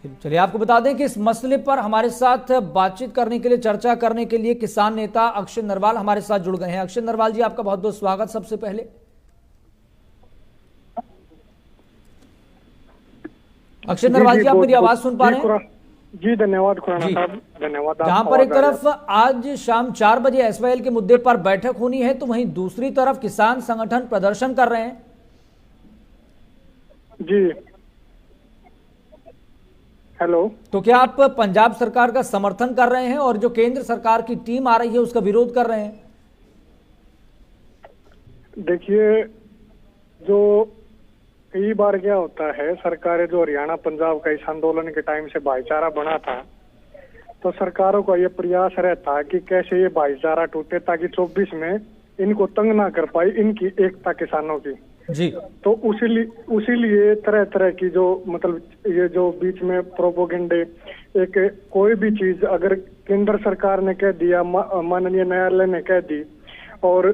चलिए आपको बता दें कि इस मसले पर हमारे साथ बातचीत करने के लिए, चर्चा करने के लिए किसान नेता अक्षय नरवाल हमारे साथ जुड़ गए हैं। अक्षय नरवाल जी, आपका बहुत बहुत स्वागत। सबसे पहले अक्षय नरवाल जी, आप मेरी आवाज सुन पा रहे हैं? जी धन्यवाद खुराना साहब, धन्यवाद। जहां पर एक तरफ आज शाम 4 बजे एसवाईएल के मुद्दे पर बैठक होनी है, तो वहीं दूसरी तरफ किसान संगठन प्रदर्शन कर रहे हैं। जी हेलो, तो क्या आप पंजाब सरकार का समर्थन कर रहे हैं और जो केंद्र सरकार की टीम आ रही है उसका विरोध कर रहे हैं? देखिए, जो कई बार क्या होता है, सरकारें जो हरियाणा पंजाब का इस आंदोलन के टाइम से भाईचारा बना था, तो सरकारों का ये प्रयास रहता है कि कैसे ये भाईचारा टूटे ताकि 24 में इनको तंग ना कर पाए इनकी एकता किसानों की जी। तो उसीलिए तरह तरह की जो मतलब ये जो बीच में प्रोपोगेंडे, एक कोई भी चीज अगर केंद्र सरकार ने कह दिया, माननीय न्यायालय ने कह दी, और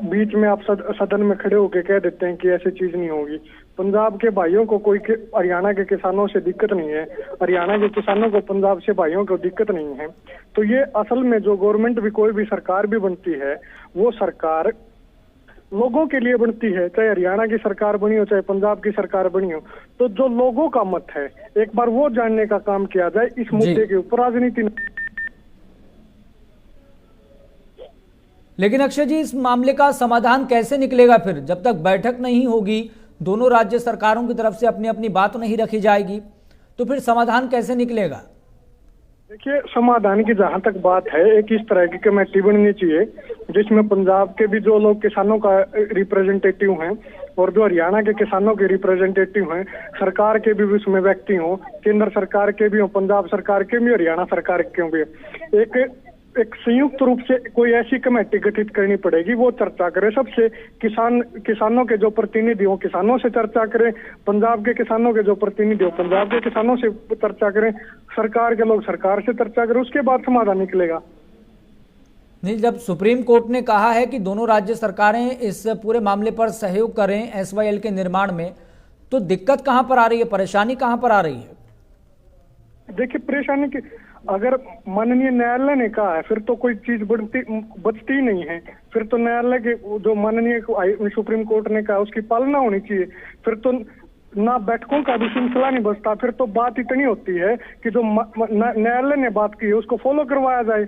बीच में आप सदन में खड़े होकर कह देते हैं कि ऐसी चीज नहीं होगी। पंजाब के भाइयों को कोई हरियाणा के किसानों से दिक्कत नहीं है, हरियाणा के किसानों को पंजाब से भाइयों को दिक्कत नहीं है। तो ये असल में जो गवर्नमेंट भी, कोई भी सरकार भी बनती है, वो सरकार लोगों के लिए बनती है। चाहे हरियाणा की सरकार बनी हो, चाहे पंजाब की सरकार बनी हो, तो जो लोगों का मत है एक बार वो जानने का काम किया जाए। इस मुद्दे के ऊपर राजनीति। लेकिन अक्षय जी, इस मामले का समाधान कैसे निकलेगा फिर? जब तक बैठक नहीं होगी, दोनों राज्य सरकारों की तरफ से अपनी अपनी बात नहीं रखी जाएगी, तो फिर समाधान कैसे निकलेगा? देखिए, समाधान की जहां तक बात है, एक इस तरह की कमेटी बननी चाहिए जिसमें पंजाब के भी जो लोग किसानों का रिप्रेजेंटेटिव हैं और जो हरियाणा के किसानों के रिप्रेजेंटेटिव हैं, सरकार के भी उसमें व्यक्ति हों, केंद्र सरकार के भी हों, पंजाब सरकार के भी, हरियाणा सरकार के भी। एक संयुक्त रूप से कोई ऐसी कमेटी गठित करनी पड़ेगी, वो चर्चा करे सबसे, किसानों के जो प्रतिनिधि हो किसानों से चर्चा करें, पंजाब के किसानों के जो प्रतिनिधि हो पंजाब के किसानों से चर्चा करें, सरकार के लोग सरकार से चर्चा करें, उसके बाद समाधान निकलेगा। नहीं, जब सुप्रीम कोर्ट ने कहा है कि दोनों राज्य सरकारें इस पूरे मामले पर सहयोग करें एसवाईएल के निर्माण में, तो दिक्कत कहां पर आ रही है, परेशानी कहां पर आ रही है? देखिए, परेशानी की अगर माननीय न्यायालय ने कहा है, फिर तो कोई चीज बचती नहीं है। फिर तो न्यायालय के जो माननीय सुप्रीम कोर्ट ने कहा उसकी पालना होनी चाहिए। फिर तो ना बैठकों का भी सिलसिला नहीं बचता। फिर तो बात इतनी होती है कि जो न्यायालय ने बात की है उसको फॉलो करवाया जाए।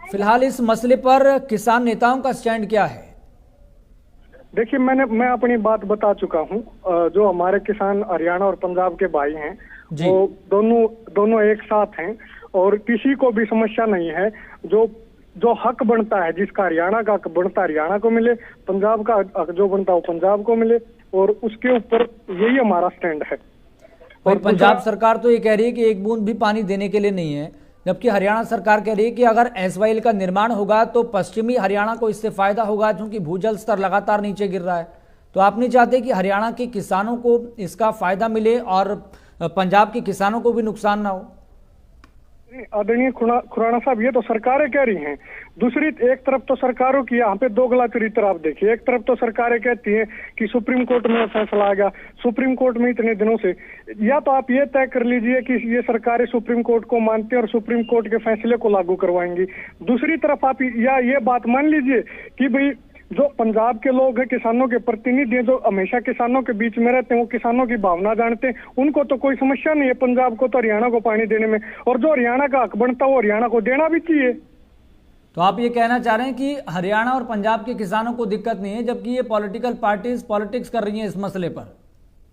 फिलहाल इस मसले पर किसान नेताओं का स्टैंड क्या है? देखिए, मैं अपनी बात बता चुका हूँ। जो हमारे किसान हरियाणा और पंजाब के भाई हैं, वो दोनों एक साथ हैं और किसी को भी समस्या नहीं है। जो हक बनता है, जिसका हरियाणा का हक बनता है हरियाणा को मिले, पंजाब का हक जो बनता है वो पंजाब को मिले, और उसके ऊपर यही हमारा स्टैंड है। और पंजाब सरकार तो ये कह रही है कि एक बूंद भी पानी देने के लिए नहीं है, जबकि हरियाणा सरकार कह रही है कि अगर एसवाईएल का निर्माण होगा तो पश्चिमी हरियाणा को इससे फायदा होगा, क्योंकि भूजल स्तर लगातार नीचे गिर रहा है। तो आप नहीं चाहते कि हरियाणा के किसानों को इसका फायदा मिले और पंजाब के किसानों को भी नुकसान ना हो? आदरणीय खुराना साहब, ये तो सरकारें कह रही हैं। दूसरी एक तरफ तो सरकारों की यहाँ पे दोगला चरित्र आप देखिए। एक तरफ तो सरकारें कहती हैं कि सुप्रीम कोर्ट में फैसला आ गया, सुप्रीम कोर्ट में इतने दिनों से, या तो आप ये तय कर लीजिए कि ये सरकारें सुप्रीम कोर्ट को मानती हैं और सुप्रीम कोर्ट के फैसले को लागू करवाएंगी। दूसरी तरफ आप या ये बात मान लीजिए कि भाई जो पंजाब के लोग हैं, किसानों के प्रतिनिधि हैं, जो हमेशा किसानों के बीच में रहते हैं, वो किसानों की भावना जानते हैं, उनको तो कोई समस्या नहीं है पंजाब को तो हरियाणा को पानी देने में, और जो हरियाणा का हक बनता है वो हरियाणा को देना भी चाहिए। तो आप ये कहना चाह रहे हैं कि हरियाणा और पंजाब के किसानों को दिक्कत नहीं है, जबकि ये पॉलिटिकल पार्टीज पॉलिटिक्स कर रही हैं इस मसले पर?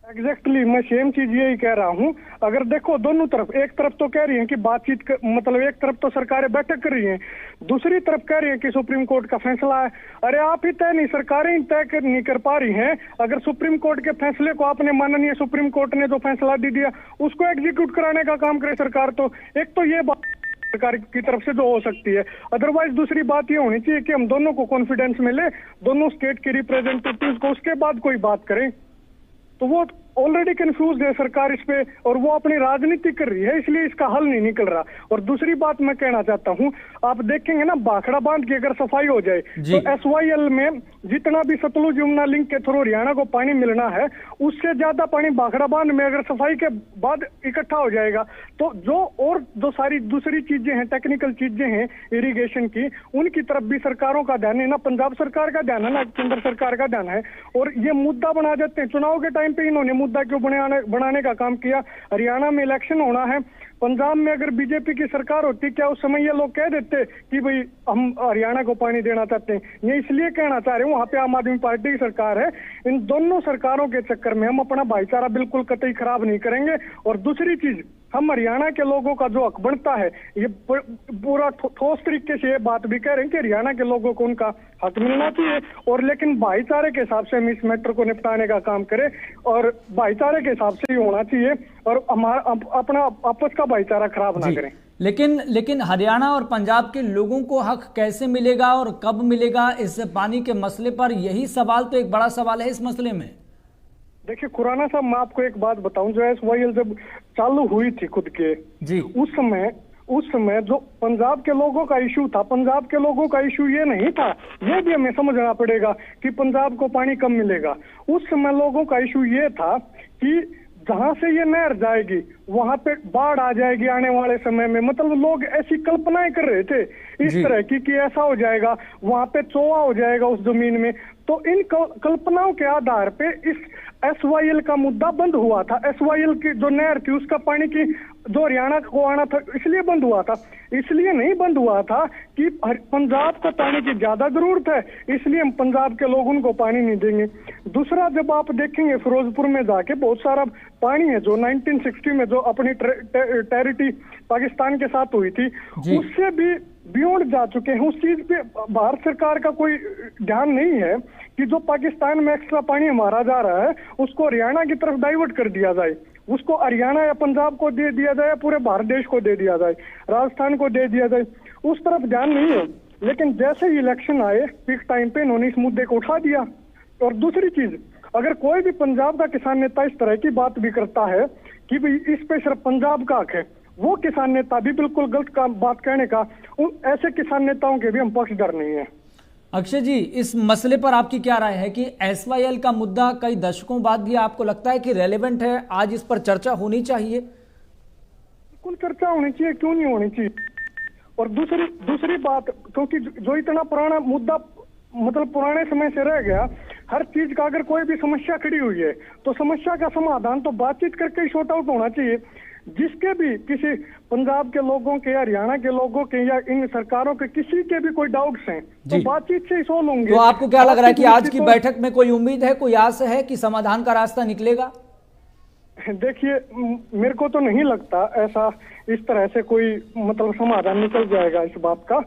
एग्जैक्टली, मैं सेम चीज यही कह रहा हूँ। अगर देखो, दोनों तरफ, एक तरफ तो कह रही है कि बातचीत मतलब एक तरफ तो सरकारें बैठक कर रही हैं, दूसरी तरफ कह रही है कि सुप्रीम कोर्ट का फैसला है। अरे आप ही तय नहीं, सरकारें ही तय नहीं कर पा रही हैं। अगर सुप्रीम कोर्ट के फैसले को आपने, माननीय सुप्रीम कोर्ट ने जो फैसला दे दिया उसको एग्जीक्यूट कराने का काम करे सरकार, तो एक तो ये बात सरकार की तरफ से जो हो सकती है। अदरवाइज दूसरी बात ये होनी चाहिए कि हम दोनों को कॉन्फिडेंस में ले, दोनों स्टेट के रिप्रेजेंटेटिव को, उसके बाद कोई बात करें। तो वो ऑलरेडी कंफ्यूज है सरकार इस पे, और वो अपनी राजनीति कर रही है, इसलिए इसका हल नहीं निकल रहा। और दूसरी बात मैं कहना चाहता हूँ, आप देखेंगे ना, भाखड़ा बांध की अगर सफाई हो जाए तो एसवाईएल में जितना भी सतलुज यमुना लिंक के थ्रू हरियाणा को पानी मिलना है, उससे ज्यादा पानी भाखड़ा बांध में अगर सफाई के बाद इकट्ठा हो जाएगा तो जो सारी दूसरी चीजें हैं, टेक्निकल चीजें हैं इरिगेशन की, उनकी तरफ भी सरकारों का ध्यान है, ना पंजाब सरकार का ध्यान है ना केंद्र सरकार का ध्यान है। और ये मुद्दा बना देते हैं। चुनाव के टाइम पे इन्होंने मुद्दा क्यों बनाने का काम किया? हरियाणा में इलेक्शन होना है, पंजाब में अगर बीजेपी की सरकार होती, क्या उस समय ये लोग कह देते कि भाई हम हरियाणा को पानी देना चाहते हैं? ये इसलिए कहना चाह रहे हैं, वहां पे आम आदमी पार्टी की सरकार है। इन दोनों सरकारों के चक्कर में हम अपना भाईचारा बिल्कुल कतई खराब नहीं करेंगे। और दूसरी चीज, हम हरियाणा के लोगों का जो हक बनता है, ये पूरा ठोस तरीके से ये बात भी कह रहे हैं कि हरियाणा के लोगों को उनका हक मिलना चाहिए। और लेकिन भाईचारे के हिसाब से हम इस मैटर को निपटाने का काम करें और भाईचारे के हिसाब से ही होना चाहिए और हमारा अपना आपस का भाईचारा खराब ना करें। लेकिन हरियाणा और पंजाब के लोगों को हक कैसे मिलेगा और कब मिलेगा इस पानी के मसले पर? यही सवाल तो एक बड़ा सवाल है इस मसले में। देखिए खुराना साहब, मैं आपको एक बात बताऊं, जो एसवाईएल जब चालू हुई थी खुद के जी, उस समय जो पंजाब के लोगों का इशू था, पंजाब के लोगों का इशू ये नहीं था, ये भी हमें समझना पड़ेगा कि पंजाब को पानी कम मिलेगा। उस समय लोगों का इशू ये था कि जहां से ये नहर जाएगी वहां पे बाढ़ आ जाएगी आने वाले समय में। मतलब लोग ऐसी कल्पनाएं कर रहे थे इस तरह की कि ऐसा हो जाएगा, वहां पे चोआ हो जाएगा उस जमीन में। तो इन कल्पनाओं के आधार पे इस एसवाईएल का मुद्दा बंद हुआ था। एसवाईएल की जो नहर थी उसका पानी की जो हरियाणा को आना था, इसलिए बंद हुआ था। इसलिए नहीं बंद हुआ था कि पंजाब को पानी की ज्यादा जरूरत है, इसलिए हम पंजाब के लोग उनको पानी नहीं देंगे। दूसरा, जब आप देखेंगे फिरोजपुर में जाके बहुत सारा पानी है जो 1960 में जो अपनी टेरिटरी पाकिस्तान के साथ हुई थी, उससे भी बियॉन्ड जा चुके हैं। उस चीज पे भारत सरकार का कोई ध्यान नहीं है कि जो पाकिस्तान में एक्स्ट्रा पानी हमारा जा रहा है उसको हरियाणा की तरफ डाइवर्ट कर दिया जाए, उसको हरियाणा या पंजाब को दे दिया जाए, पूरे भारत देश को दे दिया जाए, राजस्थान को दे दिया जाए, उस तरफ ध्यान नहीं है। लेकिन जैसे ही इलेक्शन आए पीक टाइम पे इन्होंने इस मुद्दे को उठा दिया। और दूसरी चीज, अगर कोई भी पंजाब का किसान नेता इस तरह की बात भी करता है कि भाई इस पे सिर्फ पंजाब का हक है, वो किसान नेता भी बिल्कुल गलत बात कहने का, ऐसे किसान नेताओं के भी हम पक्षधर नहीं है। अक्षय जी, इस मसले पर आपकी क्या राय है कि एसवाईएल का मुद्दा कई दशकों बाद भी आपको लगता है कि रेलेवेंट है, आज इस पर चर्चा होनी चाहिए? बिल्कुल चर्चा होनी चाहिए, क्यों नहीं होनी चाहिए। और दूसरी बात, क्योंकि जो इतना पुराना मुद्दा मतलब पुराने समय से रह गया, हर चीज का अगर कोई भी समस्या खड़ी हुई है तो समस्या का समाधान तो बातचीत करके ही सॉर्ट आउट होना चाहिए। जिसके भी किसी पंजाब के लोगों के या हरियाणा के लोगों के या इन सरकारों के किसी के भी कोई डाउट्स हैं तो बातचीत से ही सोल्व होंगे। तो आपको क्या लग रहा है कि आज की बैठक में कोई उम्मीद है, कोई आस है कि समाधान का रास्ता निकलेगा? देखिए, मेरे को तो नहीं लगता ऐसा इस तरह से कोई मतलब समाधान निकल जाएगा इस बात का।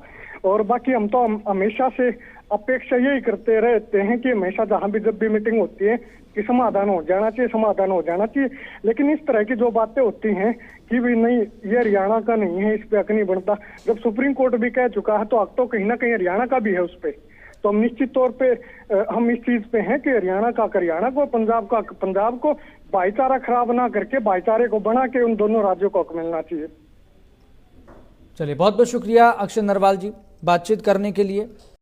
और बाकी हम तो हमेशा से अपेक्षा यही करते रहते हैं कि हमेशा जहां भी जब भी मीटिंग होती है कि समाधान हो जाना चाहिए, समाधान हो जाना चाहिए। लेकिन इस तरह की जो बातें होती हैं कि भी नहीं ये हरियाणा का नहीं है, इस पे हक नहीं बनता, जब सुप्रीम कोर्ट भी कह चुका है तो हक तो कहीं ना कहीं हरियाणा का भी है उस पे। तो हम निश्चित तौर पे हम इस चीज पे हैं कि हरियाणा का हरियाणा को, पंजाब का पंजाब को, भाईचारा खराब ना करके भाईचारे को बना के उन दोनों राज्यों को हक मिलना चाहिए। चलिए, बहुत बहुत शुक्रिया अक्षय नरवाल जी बातचीत करने के लिए।